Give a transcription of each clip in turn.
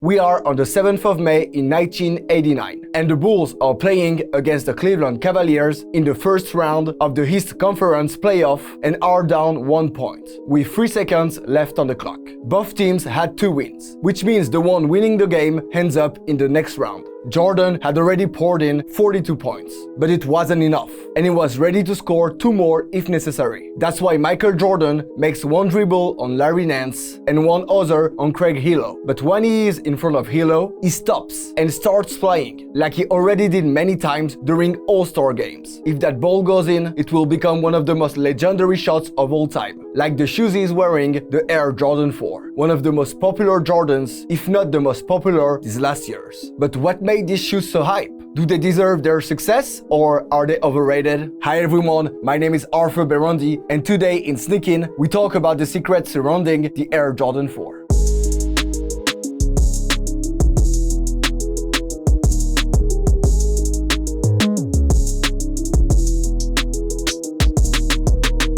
We are on the 7th of May in 1989, and the Bulls are playing against the Cleveland Cavaliers in the first round of the East Conference playoff and are down 1 point, with 3 seconds left on the clock. Both teams had 2 wins, which means the one winning the game ends up in the next round. Jordan had already poured in 42 points, but it wasn't enough, and he was ready to score 2 more if necessary. That's why Michael Jordan makes 1 dribble on Larry Nance and 1 other on Craig Hilo. But when he is in front of Hilo, he stops and starts flying, like he already did many times during All-Star games. If that ball goes in, it will become one of the most legendary shots of all time, like the shoes he's wearing, the Air Jordan 4, one of the most popular Jordans, if not the most popular these last years. But what made these shoes so hype? Do they deserve their success, or are they overrated? Hi everyone, my name is Arthur Berondi, and today in Sneak In, we talk about the secrets surrounding the Air Jordan 4.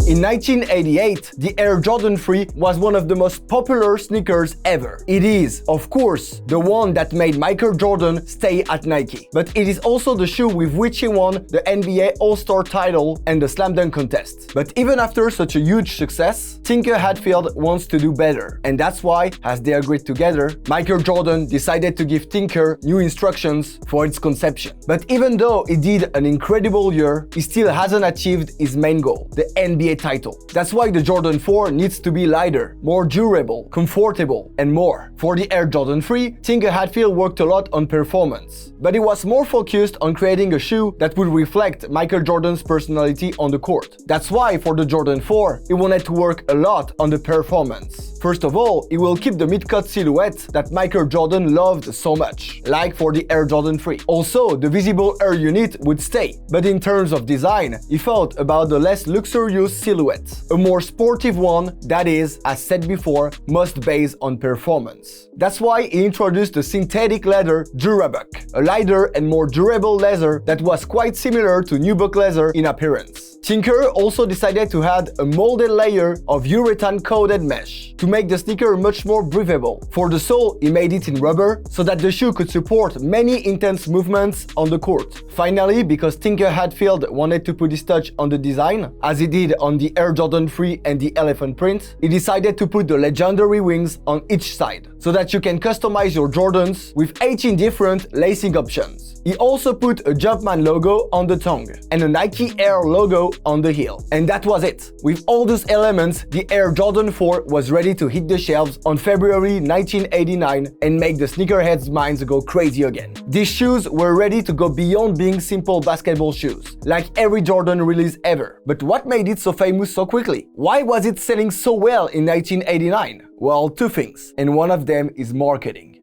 In 1988, the Air Jordan 3 was one of the most popular sneakers ever. It is, of course, the one that made Michael Jordan stay at Nike. But it is also the shoe with which he won the NBA All-Star title and the Slam Dunk contest. But even after such a huge success, Tinker Hatfield wants to do better. And that's why, as they agreed together, Michael Jordan decided to give Tinker new instructions for its conception. But even though he did an incredible year, he still hasn't achieved his main goal, the NBA title. That's why the Jordan 4 needs to be lighter, more durable, comfortable, and more. For the Air Jordan 3, Tinker Hatfield worked a lot on performance, but he was more focused on creating a shoe that would reflect Michael Jordan's personality on the court. That's why for the Jordan 4, he wanted to work a lot on the performance. First of all, he will keep the mid-cut silhouette that Michael Jordan loved so much, like for the Air Jordan 3. Also, the visible air unit would stay, but in terms of design, he thought about the less luxurious silhouette, a more sportive one that is, as said before, most based on performance. That's why he introduced the synthetic leather Durabuck, a lighter and more durable leather that was quite similar to nubuck leather in appearance. Tinker also decided to add a molded layer of urethane-coated mesh to make the sneaker much more breathable. For the sole, he made it in rubber so that the shoe could support many intense movements on the court. Finally, because Tinker Hatfield wanted to put his touch on the design, as he did on the Air Jordan 3 and the elephant print, he decided to put the legendary wings on each side, so that you can customize your Jordans with 18 different lacing options. He also put a Jumpman logo on the tongue and a Nike Air logo on the heel. And that was it. With all those elements, the Air Jordan 4 was ready to hit the shelves on February 1989 and make the sneakerheads' minds go crazy again. These shoes were ready to go beyond being simple basketball shoes, like every Jordan release ever. But what made it so famous so quickly? Why was it selling so well in 1989? Well, 2 things, and one of them is marketing.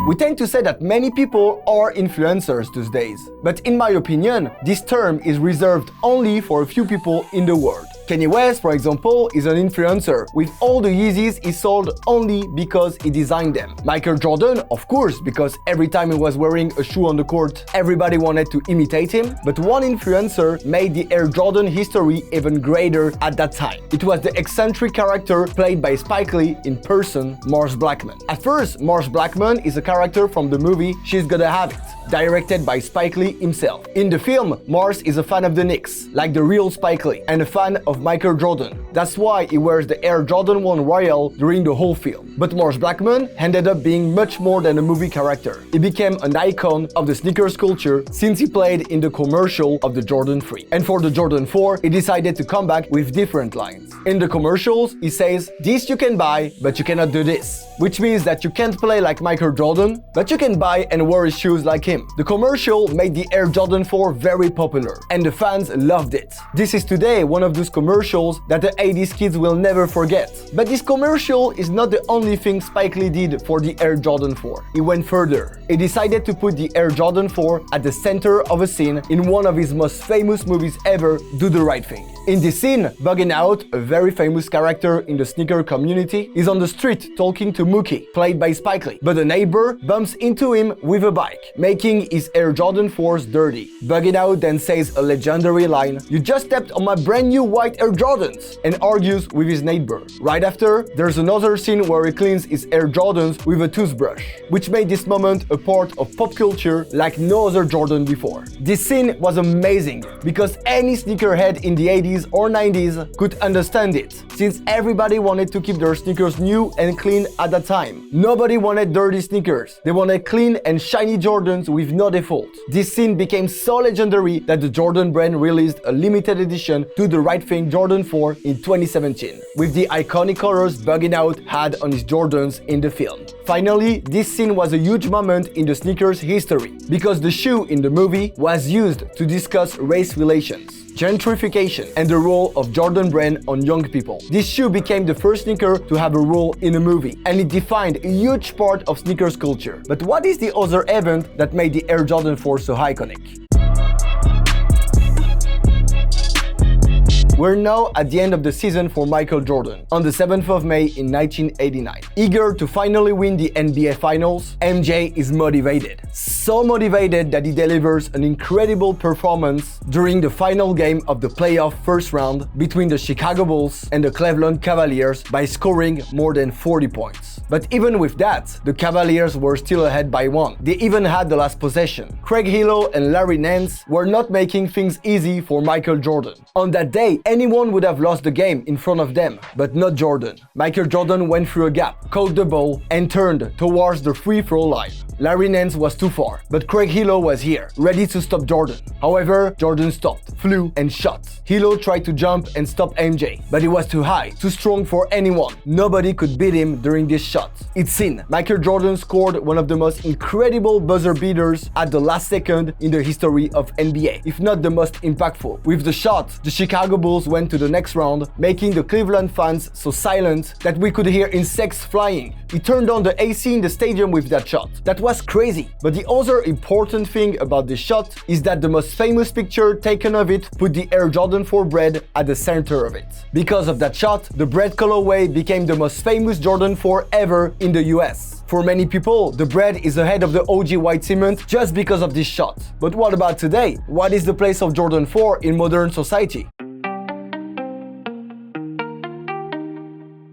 We tend to say that many people are influencers these days, but in my opinion, this term is reserved only for a few people in the world. Kanye West, for example, is an influencer with all the Yeezys he sold only because he designed them. Michael Jordan, of course, because every time he was wearing a shoe on the court, everybody wanted to imitate him. But one influencer made the Air Jordan history even greater at that time. It was the eccentric character played by Spike Lee in person, Mars Blackmon. At first, Mars Blackmon is a character from the movie She's Gotta Have It, directed by Spike Lee himself. In the film, Mars is a fan of the Knicks, like the real Spike Lee, and a fan of Michael Jordan. That's why he wears the Air Jordan 1 Royal during the whole film. But Mars Blackmon ended up being much more than a movie character. He became an icon of the sneakers culture since he played in the commercial of the Jordan 3. And for the Jordan 4, he decided to come back with different lines. In the commercials, he says, "This you can buy, but you cannot do this." Which means that you can't play like Michael Jordan, but you can buy and wear his shoes like him. The commercial made the Air Jordan 4 very popular, and the fans loved it. This is today one of those commercials that the 80s kids will never forget. But this commercial is not the only thing Spike Lee did for the Air Jordan 4. He went further. He decided to put the Air Jordan 4 at the center of a scene in one of his most famous movies ever, Do the Right Thing. In this scene, Buggin' Out, a very famous character in the sneaker community, is on the street talking to Mookie, played by Spike Lee, but a neighbor bumps into him with a bike, making making his Air Jordan 4s dirty. Bugging out then says a legendary line, "You just stepped on my brand new white Air Jordans," and argues with his neighbor. Right after, there's another scene where he cleans his Air Jordans with a toothbrush, which made this moment a part of pop culture like no other Jordan before. This scene was amazing because any sneakerhead in the 80s or 90s could understand it, since everybody wanted to keep their sneakers new and clean at that time. Nobody wanted dirty sneakers. They wanted clean and shiny Jordans with no default. This scene became so legendary that the Jordan brand released a limited edition to the Right Thing Jordan 4 in 2017, with the iconic colors Bugging Out had on his Jordans in the film. Finally, this scene was a huge moment in the sneakers history, because the shoe in the movie was used to discuss race relations, gentrification, and the role of Jordan brand on young people. This shoe became the first sneaker to have a role in a movie, and it defined a huge part of sneakers culture. But what is the other event that made the Air Jordan 4 so iconic? We're now at the end of the season for Michael Jordan, on the 7th of May in 1989. Eager to finally win the NBA Finals, MJ is motivated. So motivated that he delivers an incredible performance during the final game of the playoff first round between the Chicago Bulls and the Cleveland Cavaliers by scoring more than 40 points. But even with that, the Cavaliers were still ahead by one. They even had the last possession. Craig Hillow and Larry Nance were not making things easy for Michael Jordan. On that day, anyone would have lost the game in front of them, but not Jordan. Michael Jordan went through a gap, caught the ball, and turned towards the free throw line. Larry Nance was too far, but Craig Hillow was here, ready to stop Jordan. However, Jordan stopped, flew, and shot. Hillow tried to jump and stop MJ, but it was too high, too strong for anyone. Nobody could beat him during this shot. It's in. Michael Jordan scored one of the most incredible buzzer beaters at the last second in the history of NBA, if not the most impactful. With the shot, the Chicago Bulls went to the next round, making the Cleveland fans so silent that we could hear insects flying. He turned on the AC in the stadium with that shot. That was crazy. But the other important thing about this shot is that the most famous picture taken of it put the Air Jordan 4 bread at the center of it. Because of that shot, the bread colorway became the most famous Jordan 4 ever in the US. For many people, the bread is ahead of the OG white cement just because of this shot. But what about today? What is the place of Jordan 4 in modern society?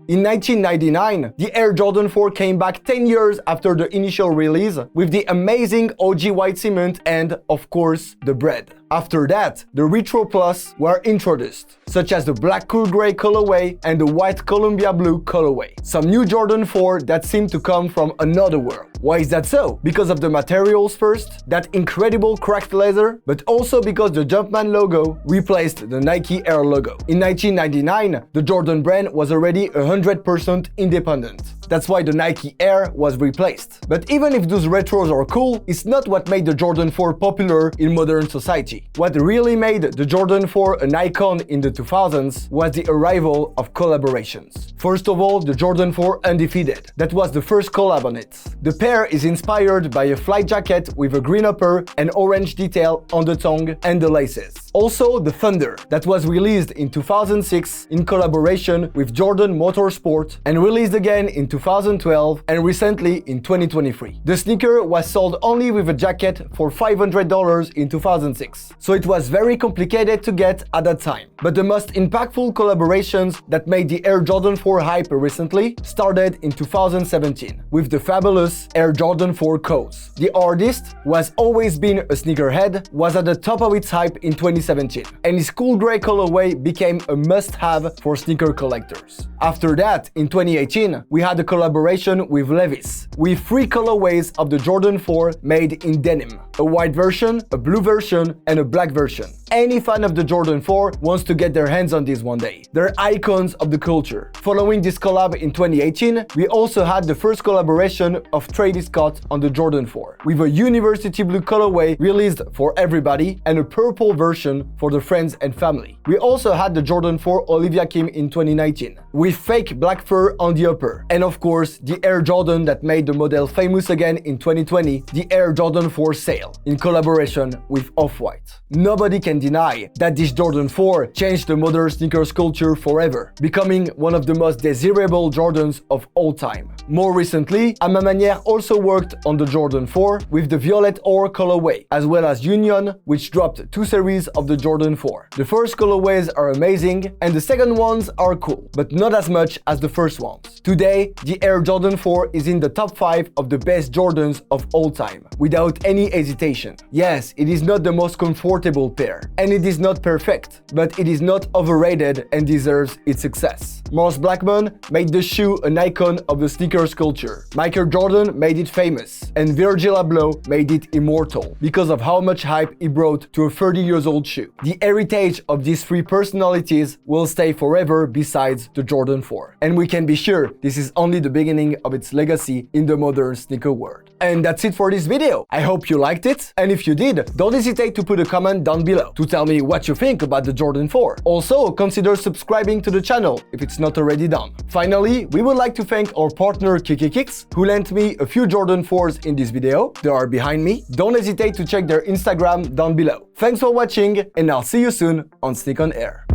In 1999, the Air Jordan 4 came back 10 years after the initial release with the amazing OG white cement and, of course, the bread. After that, the Retro Plus were introduced, such as the black cool gray colorway and the white Columbia blue colorway. Some new Jordan 4 that seem to come from another world. Why is that so? Because of the materials first, that incredible cracked leather, but also because the Jumpman logo replaced the Nike Air logo. In 1999, the Jordan brand was already 100% independent. That's why the Nike Air was replaced. But even if those retros are cool, it's not what made the Jordan 4 popular in modern society. What really made the Jordan 4 an icon in the 2000s was the arrival of collaborations. First of all, the Jordan 4 Undefeated. That was the first collab on it. The pair is inspired by a flight jacket with a green upper and orange detail on the tongue and the laces. Also, the Thunder, that was released in 2006 in collaboration with Jordan Motorsport and released again in 2012 and recently in 2023. The sneaker was sold only with a jacket for $500 in 2006, so it was very complicated to get at that time. But the most impactful collaborations that made the Air Jordan 4 hype recently started in 2017 with the fabulous Air Jordan 4 Cause. The artist, who has always been a sneakerhead, was at the top of its hype in 2017, and his cool grey colorway became a must-have for sneaker collectors. After that, in 2018, we had a collaboration with Levi's, with 3 colorways of the Jordan 4 made in denim. A white version, a blue version, and a black version. Any fan of the Jordan 4 wants to get their hands on these one day. They're icons of the culture. Following this collab in 2018, we also had the first collaboration of Travis Scott on the Jordan 4, with a university blue colorway released for everybody and a purple version for the friends and family. We also had the Jordan 4 Olivia Kim in 2019, with fake black fur on the upper, and of course the Air Jordan that made made the model famous again in 2020, the Air Jordan 4 Sail, in collaboration with Off-White. Nobody can deny that this Jordan 4 changed the modern sneakers culture forever, becoming one of the most desirable Jordans of all time. More recently, A Ma Manière also worked on the Jordan 4 with the Violet Ore colorway, as well as Union, which dropped 2 series of the Jordan 4. The first colorways are amazing, and the second ones are cool, but not as much as the first ones. Today, the Air Jordan 4 is in the top 5 of the best Jordans of all time, without any hesitation. Yes, it is not the most comfortable pair, and it is not perfect, but it is not overrated and deserves its success. Morris Blackmon made the shoe an icon of the sneakers culture. Michael Jordan made it famous, and Virgil Abloh made it immortal because of how much hype he brought to a 30-year-old shoe. The heritage of these 3 personalities will stay forever besides the Jordan 4. And we can be sure this is only the beginning of its legacy in the modern sneaker world. And that's it for this video. I hope you liked it, and if you did, don't hesitate to put a comment down below to tell me what you think about the Jordan 4. Also, consider subscribing to the channel if it's not already done. Finally, we would like to thank our partner Kicks, who lent me a few Jordan 4s in this video. They are behind me. Don't hesitate to check their Instagram down below. Thanks for watching, and I'll see you soon on Sneak on Air.